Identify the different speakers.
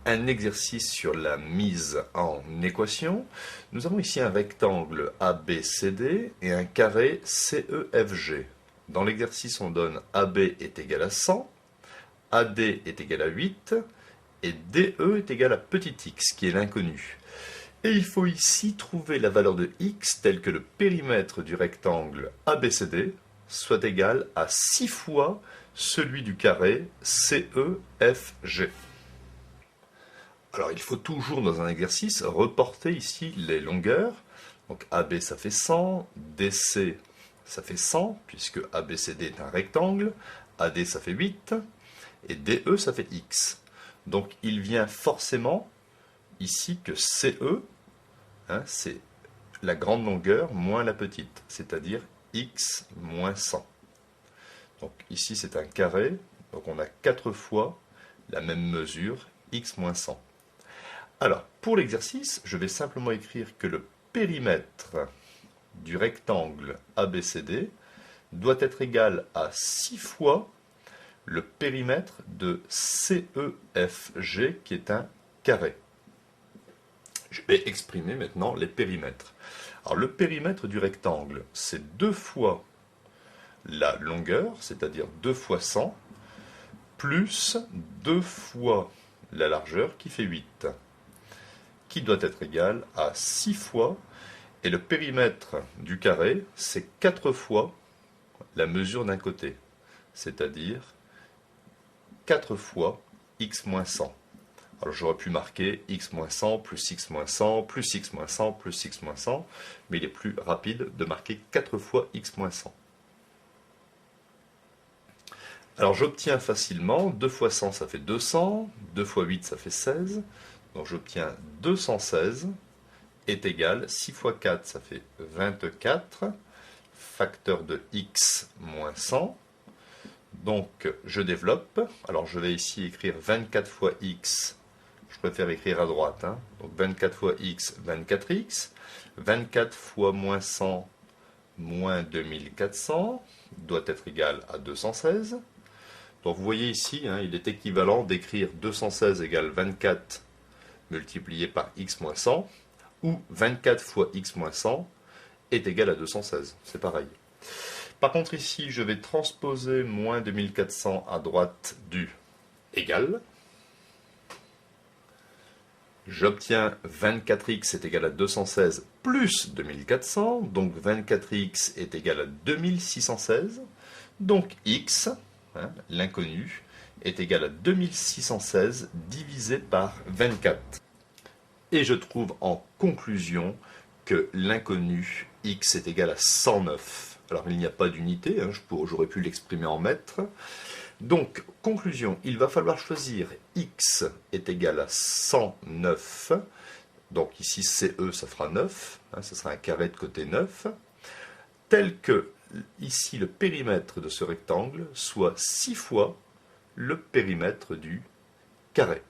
Speaker 1: Un exercice sur la mise en équation. Nous avons ici un rectangle ABCD et un carré CEFG. Dans l'exercice, on donne AB est égal à 100, AD est égal à 8 et DE est égal à petit x, qui est l'inconnu. Et il faut ici trouver la valeur de x telle que le périmètre du rectangle ABCD soit égal à 6 fois celui du carré CEFG. Alors il faut toujours dans un exercice reporter ici les longueurs. Donc AB ça fait 100, DC ça fait 100 puisque ABCD est un rectangle, AD ça fait 8 et DE ça fait x. Donc il vient forcément ici que CE, c'est la grande longueur moins la petite, c'est-à-dire x moins 100. Donc ici c'est un carré, donc on a 4 fois la même mesure, x moins 100. Alors, pour l'exercice, je vais simplement écrire que le périmètre du rectangle ABCD doit être égal à 6 fois le périmètre de CEFG, qui est un carré. Je vais exprimer maintenant les périmètres. Alors, le périmètre du rectangle, c'est 2 fois la longueur, c'est-à-dire 2 fois 100, plus 2 fois la largeur, qui fait 8. Qui doit être égal à 6 fois, et le périmètre du carré, c'est 4 fois la mesure d'un côté, c'est-à-dire 4 fois x moins 100. Alors j'aurais pu marquer x moins 100 plus x moins 100 plus x moins 100 plus x moins 100, mais il est plus rapide de marquer 4 fois x moins 100. Alors j'obtiens facilement 2 fois 100 ça fait 200, 2 fois 8 ça fait 16, donc j'obtiens 216 est égal, 6 fois 4 ça fait 24, facteur de x moins 100. Donc je développe, alors je vais ici écrire 24 fois x, je préfère écrire à droite, donc 24 fois x, 24x, 24 fois moins 100, moins 2400, doit être égal à 216. Donc vous voyez ici, il est équivalent d'écrire 216 égale 24 multiplié par x moins 100, ou 24 fois x moins 100 est égal à 216. C'est pareil. Par contre ici, je vais transposer moins 2400 à droite du égal. J'obtiens 24x est égal à 216 plus 2400, donc 24x est égal à 2616. Donc x, l'inconnu, est égal à 2616 divisé par 24. Et je trouve en conclusion que l'inconnu x est égal à 109. Alors il n'y a pas d'unité, j'aurais pu l'exprimer en mètres. Donc, conclusion, il va falloir choisir x est égal à 109. Donc ici CE ça fera 9, ça sera un carré de côté 9. Tel que ici le périmètre de ce rectangle soit 6 fois le périmètre du carré.